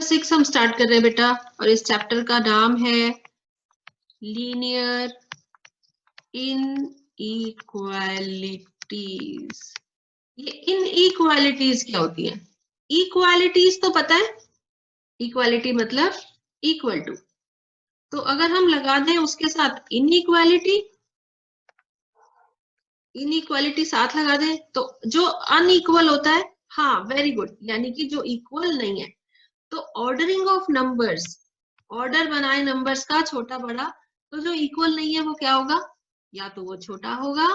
6 हम स्टार्ट कर रहे हैं बेटा, और इस चैप्टर का नाम है लीनियर इनइक्वालिटीज। ये इनइक्वालिटीज क्या होती है? इक्वालिटीज तो पता है, इक्वालिटी मतलब इक्वल टू। तो अगर हम लगा दें उसके साथ इनइक्वालिटी, इनइक्वालिटी साथ लगा दें तो जो अनइक्वल होता है, हाँ वेरी गुड, यानी कि जो इक्वल नहीं है। तो ऑर्डरिंग ऑफ नंबर्स, ऑर्डर बनाए नंबर्स का छोटा बड़ा, तो जो इक्वल नहीं है वो क्या होगा? या तो वो छोटा होगा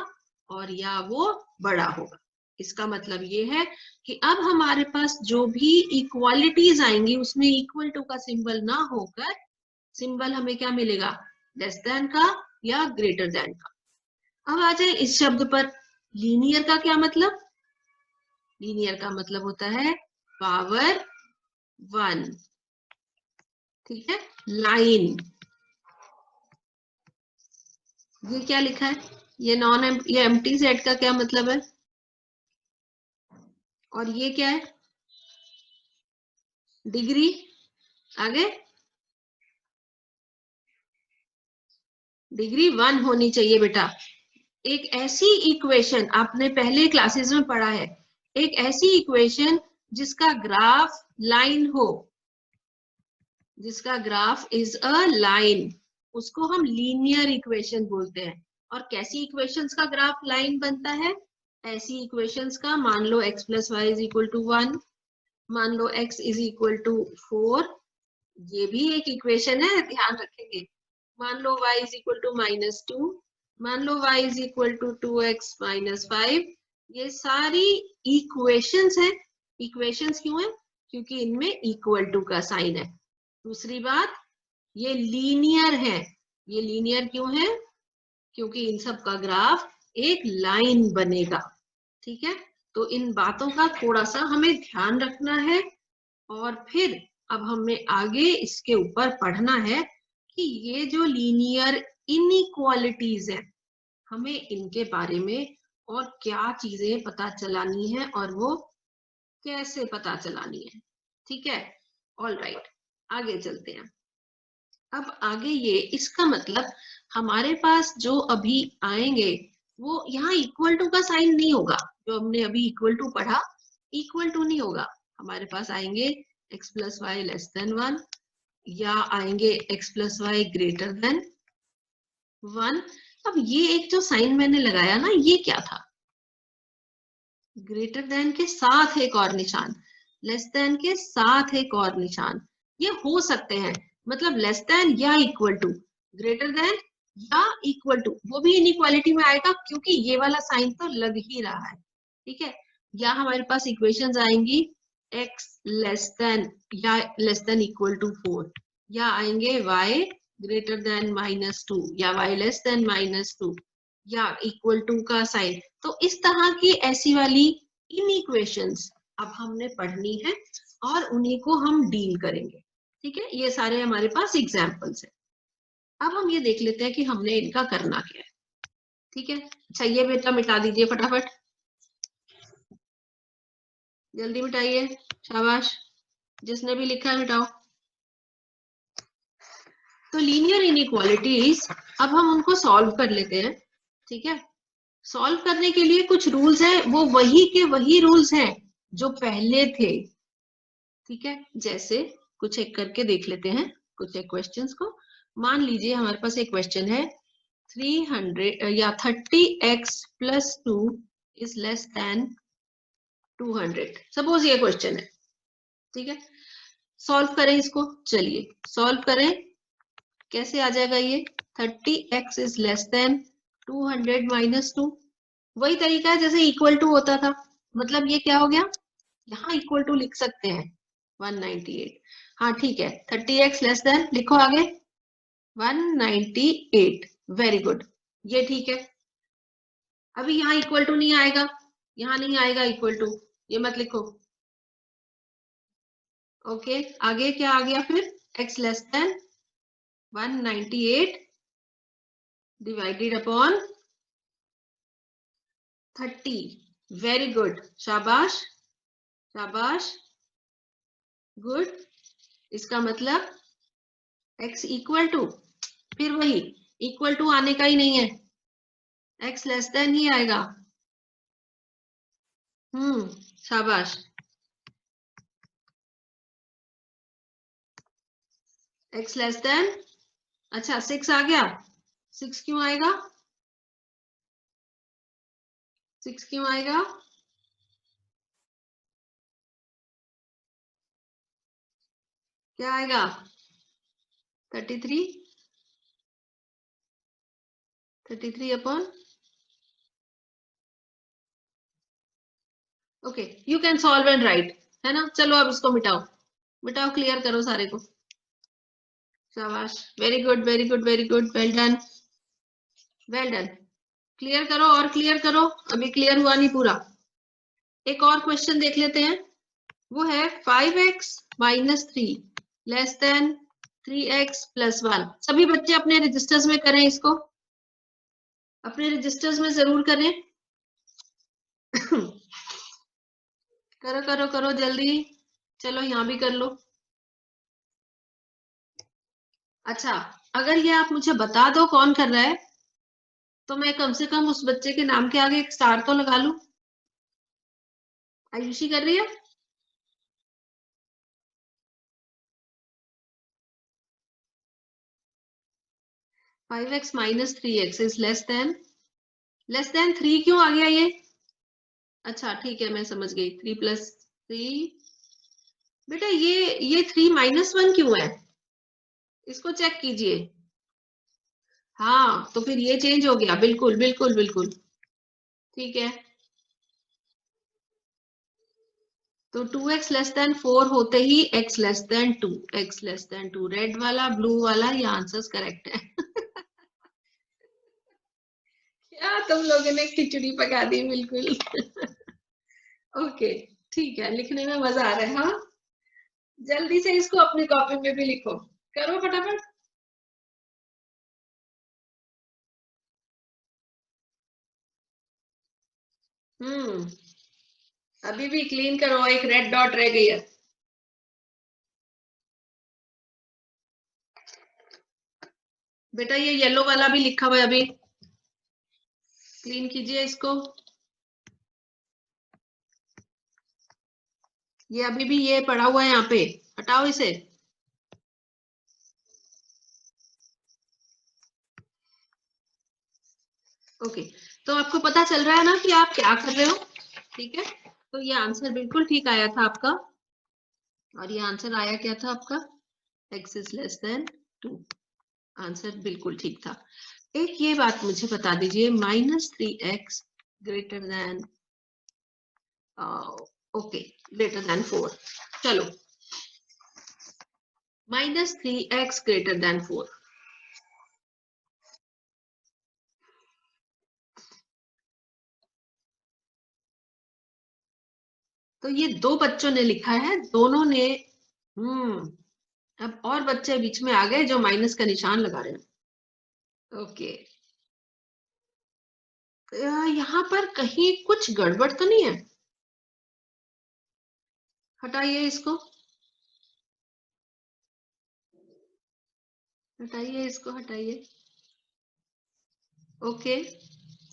और या वो बड़ा होगा। इसका मतलब ये है कि अब हमारे पास जो भी इक्वालिटीज आएंगी उसमें इक्वल टू का सिंबल ना होकर सिंबल हमें क्या मिलेगा? लेस देन का या ग्रेटर देन का। अब आ जाए इस शब्द पर, लीनियर का क्या मतलब? लीनियर का मतलब होता है पावर 1, ठीक है। लाइन, ये क्या लिखा है? ये ये एम्प्टी सेट का क्या मतलब है? और ये क्या है? डिग्री। आगे डिग्री 1 होनी चाहिए बेटा। एक ऐसी इक्वेशन आपने पहले क्लासेस में पढ़ा है, एक ऐसी इक्वेशन जिसका ग्राफ लाइन हो, जिसका ग्राफ इज अ लाइन, उसको हम लीनियर इक्वेशन बोलते हैं। और कैसी इक्वेशंस का ग्राफ लाइन बनता है? ऐसी इक्वेशंस का, मान लो x plus y is equal to 1, मान लो x इज इक्वल टू 4, ये भी एक इक्वेशन है, ध्यान रखेंगे। मान लो y इज इक्वल टू -2, मान लो y is equal to 2x minus 5, ये सारी इक्वेशंस हैं। इक्वेशंस क्यों है? क्योंकि इनमें इक्वल टू का साइन है। दूसरी बात, ये लीनियर है। ये लीनियर क्यों है? क्योंकि इन सब का ग्राफ एक लाइन बनेगा, ठीक है। तो इन बातों का थोड़ा सा हमें ध्यान रखना है, और फिर अब हमें आगे इसके ऊपर पढ़ना है कि ये जो लीनियर इनइक्वालिटीज है, हमें इनके बारे में और क्या चीजें पता चलानी है और वो कैसे पता चलानी है, ठीक है। ऑल राइट, आगे चलते हैं। अब आगे ये, इसका मतलब हमारे पास जो अभी आएंगे वो यहाँ इक्वल टू का साइन नहीं होगा। जो हमने अभी इक्वल टू पढ़ा, इक्वल टू नहीं होगा। हमारे पास आएंगे x plus y less than 1, या आएंगे x plus y greater than 1। अब ये एक जो साइन मैंने लगाया ना, ये क्या था? ग्रेटर देन के साथ एक और निशान, लेस देन के साथ एक और निशान। ये हो सकते हैं, मतलब लेस देन या इक्वल टू, ग्रेटर देन या इक्वल टू, वो भी इनइक्वालिटी में आएगा क्योंकि ये वाला साइन तो लग ही रहा है, ठीक है। या हमारे पास इक्वेशंस आएंगी x लेस देन या लेस देन इक्वल टू 4, या आएंगे y ग्रेटर देन -2 या y लेस देन -2 या इक्वल टू का साइन। तो इस तरह की ऐसी वाली इनइक्वेशंस अब हमने पढ़नी है और उन्हीं को हम डील करेंगे, ठीक है। ये सारे हमारे पास एग्जाम्पल्स हैं। अब हम ये देख लेते हैं कि हमने इनका करना क्या है, ठीक है। अच्छा, ये बेटा मिटा दीजिए फटाफट, जल्दी मिटाइए, शाबाश, जिसने भी लिखा है मिटाओ। तो लीनियर इनइक्वालिटीज, अब हम उनको सॉल्व कर लेते हैं, ठीक है। सॉल्व करने के लिए कुछ रूल्स हैं, वो वही के वही रूल्स हैं जो पहले थे, ठीक है। जैसे कुछ एक करके देख लेते हैं, कुछ एक क्वेश्चंस को। मान लीजिए हमारे पास एक क्वेश्चन है 300 या 30x plus 2 is less than 200, suppose ये क्वेश्चन है, ठीक है। सॉल्व करें इसको, चलिए सॉल्व करें। कैसे आ जाएगा ये? 30x is less than 200 minus 2, वही तरीका है जैसे इक्वल टू होता था। मतलब ये क्या हो गया? यहाँ इक्वल टू लिख सकते हैं 198। हाँ ठीक है, 30x लेस देन लिखो आगे 198, वेरी गुड, ये ठीक है। अभी यहाँ इक्वल टू नहीं आएगा, यहाँ नहीं आएगा इक्वल टू, ये मत लिखो। ओके, आगे क्या आ गया फिर? x less then 198 divided upon 30, very good, शाबाश शाबाश, गुड। इसका मतलब x इक्वल टू, फिर वही इक्वल टू आने का ही नहीं है, x लेस देन ही आएगा। शाबाश। x लेस देन, अच्छा 6 आ गया। 6 क्यों आएगा? 6 क्यों आएगा? क्या आएगा? 33, 33 upon, okay you can solve and right, है ना। चलो अब इसको मिटाओ, मिटाओ, क्लियर करो सारे को। शाबाश, very good very good very good, well done well done. Clear करो और क्लियर करो, अभी क्लियर हुआ नहीं पूरा। एक और क्वेश्चन देख लेते हैं, वो है 5x minus 3 less than 3x plus 1। सभी बच्चे अपने रजिस्टर्स में करें इसको, अपने रजिस्टर्स में जरूर करें। करो करो करो जल्दी, चलो यहाँ भी कर लो। अच्छा, अगर ये आप मुझे बता दो कौन कर रहा है, तो मैं कम से कम उस बच्चे के नाम के आगे एक स्टार तो लगा लूं। आयुषी कर रही है? Five x minus 3x is less than 3 क्यों आ गया ये? अच्छा ठीक है, मैं समझ गई, 3 प्लस 3। बेटा ये 3 माइनस 1 क्यों है? इसको चेक कीजिए। हाँ तो फिर ये चेंज हो गया, बिल्कुल बिल्कुल बिल्कुल ठीक है। तो 2x लेस देन 4 होते ही x less then 2, x less then 2, red वाला ब्लू वाला, ये आंसर्स करेक्ट है। क्या तुम लोगों ने खिचड़ी पका दी बिल्कुल। ओके ठीक है, लिखने में मजा आ रहा है। हाँ जल्दी से इसको अपनी कॉपी में भी लिखो, करो फटाफट। हम्म अभी भी क्लीन करो, एक रेड डॉट रह गई है। बेटा ये येलो वाला भी लिखा हुआ है, अभी क्लीन कीजिए इसको। ये अभी भी ये पड़ा हुआ है यहाँ पे, हटाओ इसे। ओके, तो आपको पता चल रहा है ना कि आप क्या कर रहे हो, ठीक है। तो ये आंसर बिल्कुल ठीक आया था आपका, और ये आंसर आया क्या था आपका? x is less than 2, answer बिल्कुल ठीक था। एक ये बात मुझे बता दीजिए, -3x greater than, okay greater than 4, चलो -3x ग्रेटर देन 4। तो ये दो बच्चों ने लिखा है, दोनों ने, अब और बच्चे बीच में आ गए जो माइनस का निशान लगा रहे हैं। ओके, यहाँ पर कहीं कुछ गड़बड़ तो नहीं है? हटाइए इसको, हटाइए इसको, हटाइए। Okay,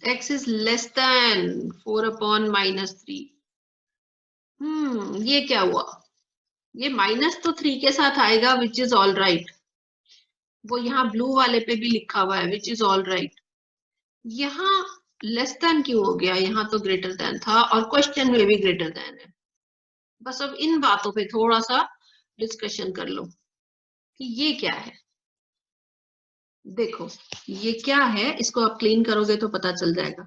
x is less than 4 upon -3। ये क्या हुआ? ये माइनस तो 3 के साथ आएगा, विच इज ऑल राइट। वो यहाँ ब्लू वाले पे भी लिखा हुआ है विच इज ऑल राइट। यहाँ लेस देन क्यों हो गया? यहाँ तो ग्रेटर देन था, और क्वेश्चन में भी ग्रेटर देन है। बस अब इन बातों पे थोड़ा सा डिस्कशन कर लो कि ये क्या है। देखो ये क्या है, इसको आप क्लीन करोगे तो पता चल जाएगा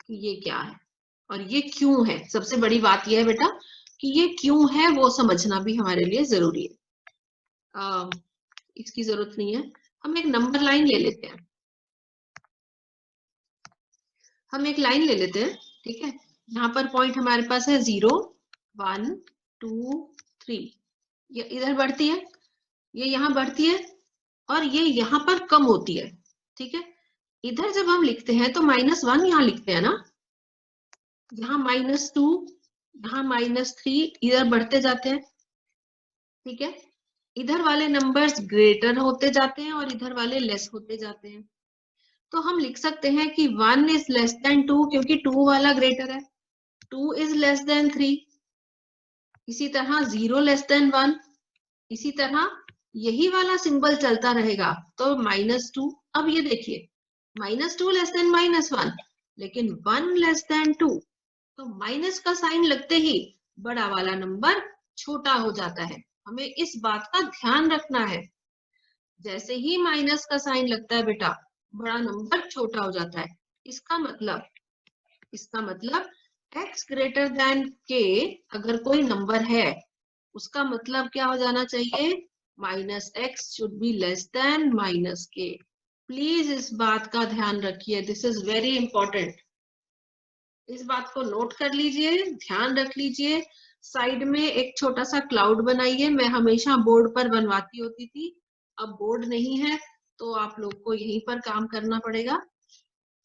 कि ये क्या है और ये क्यों है। सबसे बड़ी बात यह है बेटा कि ये क्यों है, वो समझना भी हमारे लिए जरूरी है। इसकी जरूरत नहीं है, हम एक नंबर लाइन ले लेते हैं, हम एक लाइन ले लेते हैं, ठीक है। यहाँ पर पॉइंट हमारे पास है 0 1 2 3, ये इधर बढ़ती है, ये यहाँ बढ़ती है, और ये यहाँ पर कम होती है, ठीक है। इधर जब हम लिखते हैं तो -1 यहाँ लिखते हैं ना, यहाँ -2, यहाँ -3, इधर बढ़ते जाते हैं, ठीक है। इधर वाले नंबर्स ग्रेटर होते जाते हैं और इधर वाले लेस होते जाते हैं। तो हम लिख सकते हैं कि 1 इज लेस देन 2 क्योंकि 2 वाला ग्रेटर है, 2 इज लेस देन 3, इसी तरह 0 लेस देन 1, इसी तरह यही वाला सिंबल चलता रहेगा। तो -2, अब ये देखिए -2 लेस देन -1, लेकिन 1 लेस देन 2, तो माइनस का साइन लगते ही बड़ा वाला नंबर छोटा हो जाता है। हमें इस बात का ध्यान रखना है, जैसे ही माइनस का साइन लगता है बेटा, बड़ा नंबर छोटा हो जाता है। इसका मतलब x ग्रेटर देन k अगर कोई नंबर है, उसका मतलब क्या हो जाना चाहिए, -x should be less than -k। Please इस बात का ध्यान रखिए, दिस इज वेरी इंपॉर्टेंट। इस बात को नोट कर लीजिए, ध्यान रख लीजिए। साइड में एक छोटा सा क्लाउड बनाइए, मैं हमेशा बोर्ड पर बनवाती होती थी, अब बोर्ड नहीं है तो आप लोग को यहीं पर काम करना पड़ेगा,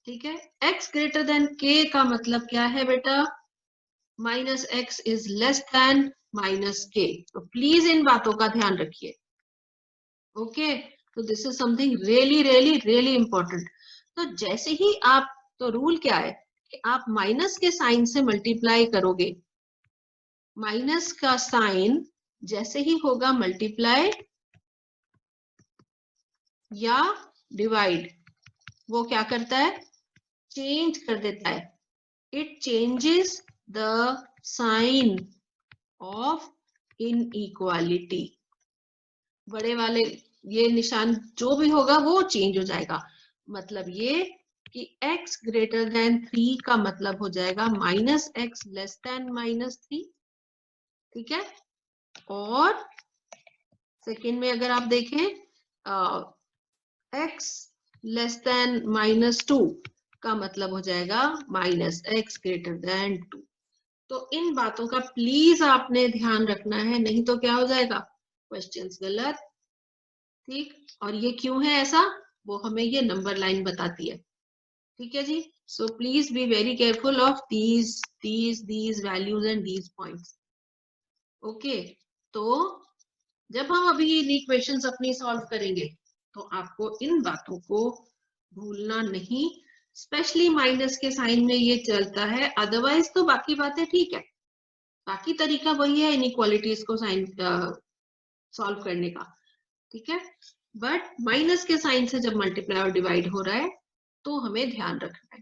ठीक है। x ग्रेटर देन k का मतलब क्या है बेटा, -x is less than -k। तो प्लीज इन बातों का ध्यान रखिए, ओके। तो this is something really really really important. तो जैसे ही आप, तो रूल क्या है कि आप माइनस के साइन से मल्टीप्लाई करोगे, माइनस का साइन जैसे ही होगा मल्टीप्लाई या डिवाइड, वो क्या करता है, चेंज कर देता है। It changes the sign of inequality. बड़े वाले ये निशान जो भी होगा वो चेंज हो जाएगा। मतलब ये कि x ग्रेटर देन 3 का मतलब हो जाएगा -x लेस देन -3, ठीक है। और सेकेंड में अगर आप देखें x लेस देन -2 का मतलब हो जाएगा -x ग्रेटर देन 2। तो इन बातों का प्लीज आपने ध्यान रखना है, नहीं तो क्या हो जाएगा, क्वेश्चंस गलत, ठीक। और ये क्यों है ऐसा, वो हमें ये नंबर लाइन बताती है, ठीक है जी। So please be very careful of these values and these points, okay. तो जब हम अभी इन इक्वेशंस अपनी सॉल्व करेंगे तो आपको इन बातों को भूलना नहीं, स्पेशली माइनस के साइन में ये चलता है, अदरवाइज तो बाकी बातें ठीक है, बाकी तरीका वही है इनइक्वालिटीज को साइन सॉल्व करने का, ठीक है। बट माइनस के साइन से जब मल्टीप्लाई और डिवाइड हो रहा है तो हमें ध्यान रखना है।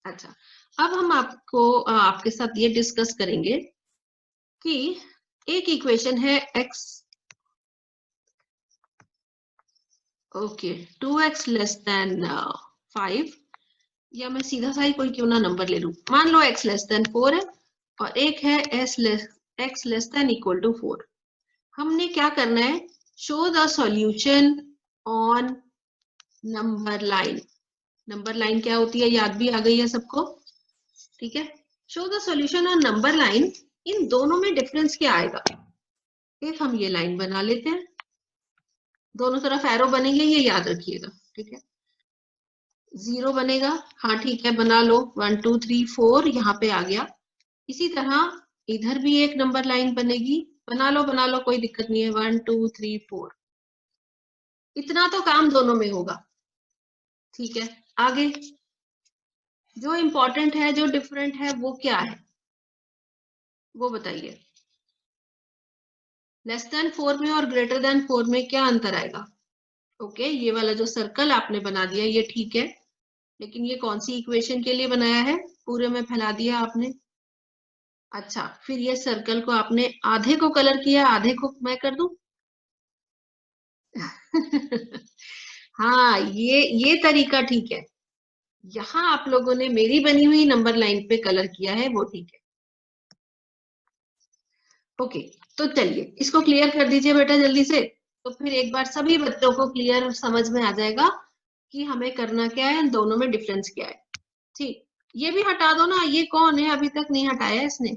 अच्छा, अब हम आपके साथ ये डिस्कस करेंगे कि एक इक्वेशन है x, okay, 2x less than 5, या मैं सीधा सा ही कोई क्यों ना नंबर ले लूं, मान लो x लेस देन 4 है और एक है x less than equal to 4। हमने क्या करना है, show the solution on number line. Number line क्या होती है याद भी आ गई है सबको, ठीक है। Show the solution on number line, इन दोनों में डिफरेंस क्या आएगा, एक हम ये लाइन बना लेते हैं, दोनों तरफ एरो बनेंगे ये याद रखिएगा, ठीक है। 0 बनेगा, हाँ ठीक है बना लो, 1 2 3 4 यहाँ पे आ गया। इसी तरह इधर भी एक नंबर लाइन बनेगी, बना लो कोई दिक्कत नहीं है, 1 2 3 4, इतना तो काम दोनों में होगा, ठीक है। आगे जो इंपॉर्टेंट है, जो डिफरेंट है वो क्या है, वो बताइए। लेस देन 4 में और ग्रेटर देन 4 में क्या अंतर आएगा, ओके। ये वाला जो सर्कल आपने बना दिया ये ठीक है, लेकिन ये कौन सी इक्वेशन के लिए बनाया है, पूरे में फैला दिया आपने। अच्छा, फिर ये सर्कल को आपने आधे को कलर किया, आधे को मैं कर दूं हाँ, ये तरीका ठीक है। यहाँ आप लोगों ने मेरी बनी हुई नंबर लाइन पे कलर किया है, वो ठीक है, ओके। तो चलिए इसको क्लियर कर दीजिए बेटा जल्दी से, तो फिर एक बार सभी बच्चों को क्लियर समझ में आ जाएगा कि हमें करना क्या है, इन दोनों में डिफरेंस क्या है, ठीक। ये भी हटा दो ना, ये कौन है अभी तक नहीं हटाया इसने,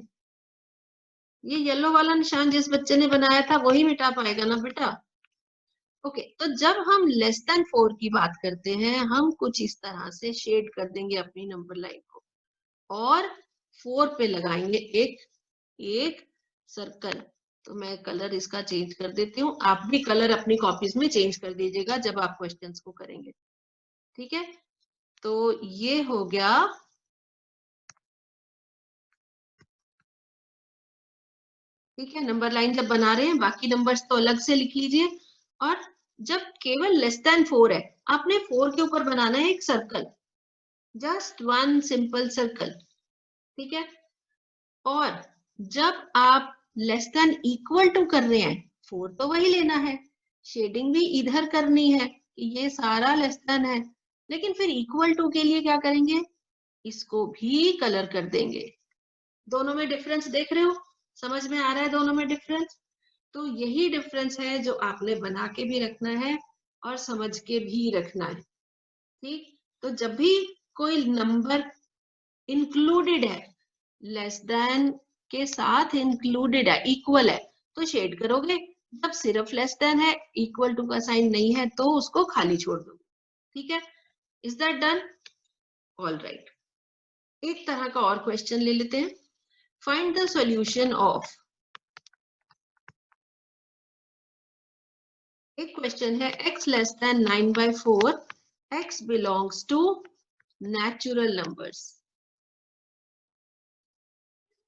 ये येलो वाला निशान जिस बच्चे ने बनाया था वही मिटा पाएगा ना बेटा, ओके। तो जब हम लेस देन 4 की बात करते हैं, हम कुछ इस तरह से शेड कर देंगे अपनी नंबर लाइन को और 4 पे लगाएंगे एक एक सर्कल, तो मैं कलर इसका चेंज कर देती हूँ, आप भी कलर अपनी कॉपीज में चेंज कर दीजिएगा जब आप क्वेश्चंस को करेंगे, ठीक है। तो ये हो गया, ठीक है। नंबर लाइन जब बना रहे हैं बाकी नंबर्स तो अलग से लिख लीजिए, और जब केवल लेस देन 4 है, आपने 4 के ऊपर बनाना है एक circle, just one simple circle, ठीक है। और जब आप लेस देन इक्वल टू कर रहे हैं, 4 तो वही लेना है, शेडिंग भी इधर करनी है कि ये सारा लेस देन है, लेकिन फिर इक्वल टू के लिए क्या करेंगे, इसको भी कलर कर देंगे। दोनों में डिफरेंस देख रहे हो, समझ में आ रहा है दोनों में डिफरेंस? तो यही डिफरेंस है जो आपने बना के भी रखना है और समझ के भी रखना है, ठीक। तो जब भी कोई नंबर इंक्लूडेड है, लेस देन के साथ इंक्लूडेड है, इक्वल है, तो शेड करोगे। जब सिर्फ लेस देन है, इक्वल टू का साइन नहीं है, तो उसको खाली छोड़ दो, ठीक है। Is that done? All right. एक तरह का और क्वेश्चन ले लेते हैं। फाइंड द सॉल्यूशन ऑफ, एक क्वेश्चन है x less than 9/4, x belongs to natural numbers.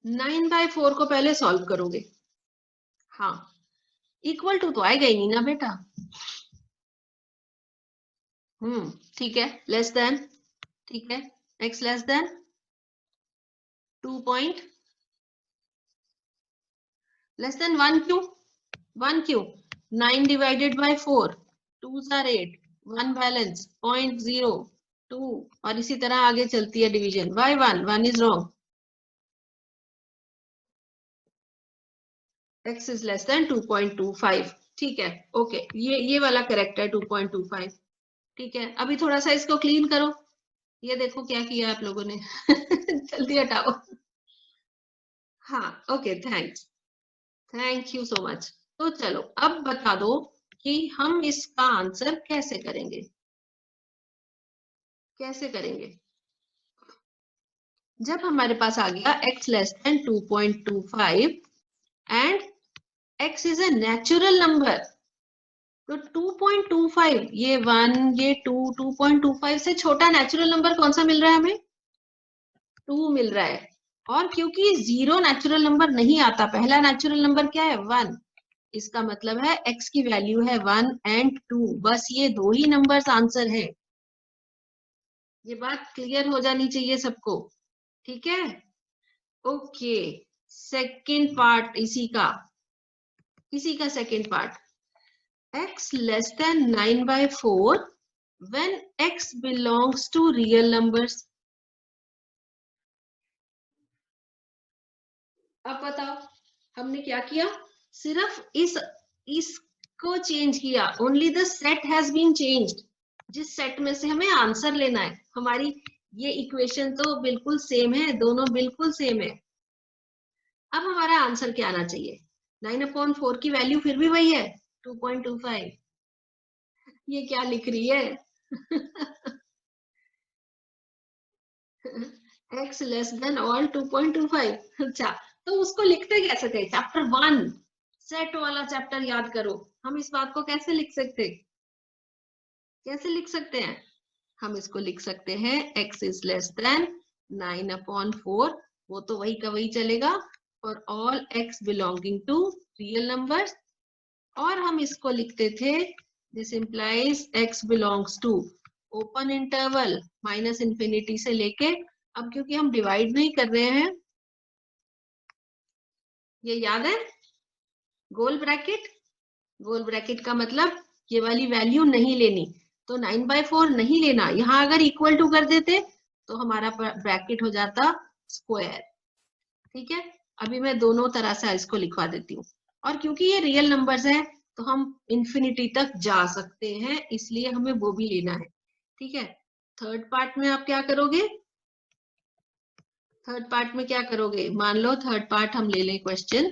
9/4 को पहले सॉल्व करोगे, हाँ, इक्वल टू तो आएगा ही नहीं ना बेटा। ठीक है, लेस देन, ठीक है, x less then 2 point, less than 1 क्यों, 1 क्यों, 9 divided by 4, 2s are 8, 1 balance 0.02, और इसी तरह आगे चलती है division. Why 1 is wrong, x is less than 2.25, ठीक है, ओके, ये वाला करेक्ट है 2.25, ठीक है। अभी थोड़ा सा इसको क्लीन करो, ये देखो क्या किया आप लोगों ने जल्दी हटाओ। हाँ, okay, thanks, thank you so much. तो चलो अब बता दो कि हम इसका आंसर कैसे करेंगे, कैसे करेंगे। जब हमारे पास आ गया x less then 2.25 and x is a natural number, तो 2.25, ये 1, ये 2, 2.25 से छोटा नेचुरल नंबर कौन सा मिल रहा है हमें, 2 मिल रहा है। और क्योंकि 0 नेचुरल नंबर नहीं आता, पहला नेचुरल नंबर क्या है, 1, इसका मतलब है x की वैल्यू है 1 एंड 2, बस ये दो ही नंबर्स आंसर है। ये बात क्लियर हो जानी चाहिए सबको, ठीक है। ओके, सेकंड पार्ट इसी का second part, x less than 9/4 when x belongs to real numbers। अब बताओ हमने क्या किया, सिर्फ इसको चेंज किया, only the set has been changed, जिस सेट में से हमें आंसर लेना है। हमारी ये इक्वेशन तो बिल्कुल सेम है, दोनों बिल्कुल सेम है। अब हमारा आंसर क्या आना चाहिए, 9/4 की वैल्यू फिर भी वही है 2.25, ये क्या लिख रही है x लेस देन और 2.25, अच्छा, तो उसको लिखते कैसे थे, चैप्टर 1 सेट वाला चैप्टर याद करो, हम इस बात को कैसे लिख सकते, कैसे लिख सकते हैं, हम इसको लिख सकते हैं x इज लेस देन 9/4, वो तो वही का वही चलेगा, for all x belonging to real numbers, और हम इसको लिखते थे this implies x belongs to open interval -minus infinity से लेके, अब क्योंकि हम डिवाइड नहीं कर रहे हैं, ये याद है, गोल ब्रैकेट का मतलब ये वाली वैल्यू नहीं लेनी, तो 9/4 नहीं लेना, यहां अगर इक्वल टू कर देते तो हमारा ब्रैकेट हो जाता स्क्वायर, ठीक है। अभी मैं दोनों तरह से इसको लिखवा देती हूँ, और क्योंकि ये रियल नंबर्स है तो हम इंफिनिटी तक जा सकते हैं, इसलिए हमें वो भी लेना है, ठीक है। थर्ड पार्ट में आप क्या करोगे, थर्ड पार्ट में क्या करोगे, मान लो थर्ड पार्ट हम ले लें question,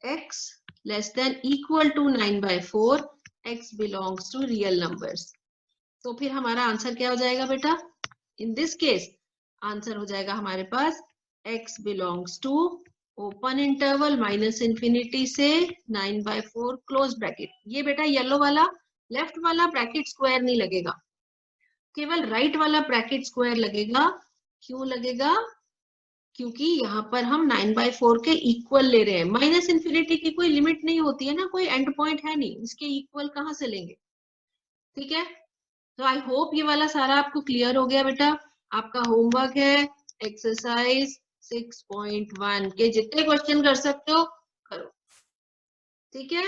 x less than equal to 9/4, x belongs to real numbers, तो फिर हमारा आंसर क्या हो जाएगा बेटा, इन दिस केस आंसर हो जाएगा हमारे पास x belongs to open interval minus infinity से 9/4 क्लोज ब्रैकेट। ये बेटा येलो वाला लेफ्ट वाला ब्रैकेट स्क्वायर नहीं लगेगा, केवल राइट वाला ब्रैकेट स्क्वायर लगेगा। क्यों लगेगा? क्योंकि यहाँ पर हम 9/4 के इक्वल ले रहे हैं। माइनस इन्फिनिटी की कोई लिमिट नहीं होती है ना, कोई एंड पॉइंट है नहीं, इसके इक्वल कहाँ से लेंगे? ठीक है, तो आई होप ये वाला सारा आपको क्लियर हो गया बेटा। आपका होमवर्क है एक्सरसाइज 6.1 के जितने क्वेश्चन कर सकते हो करो। ठीक है।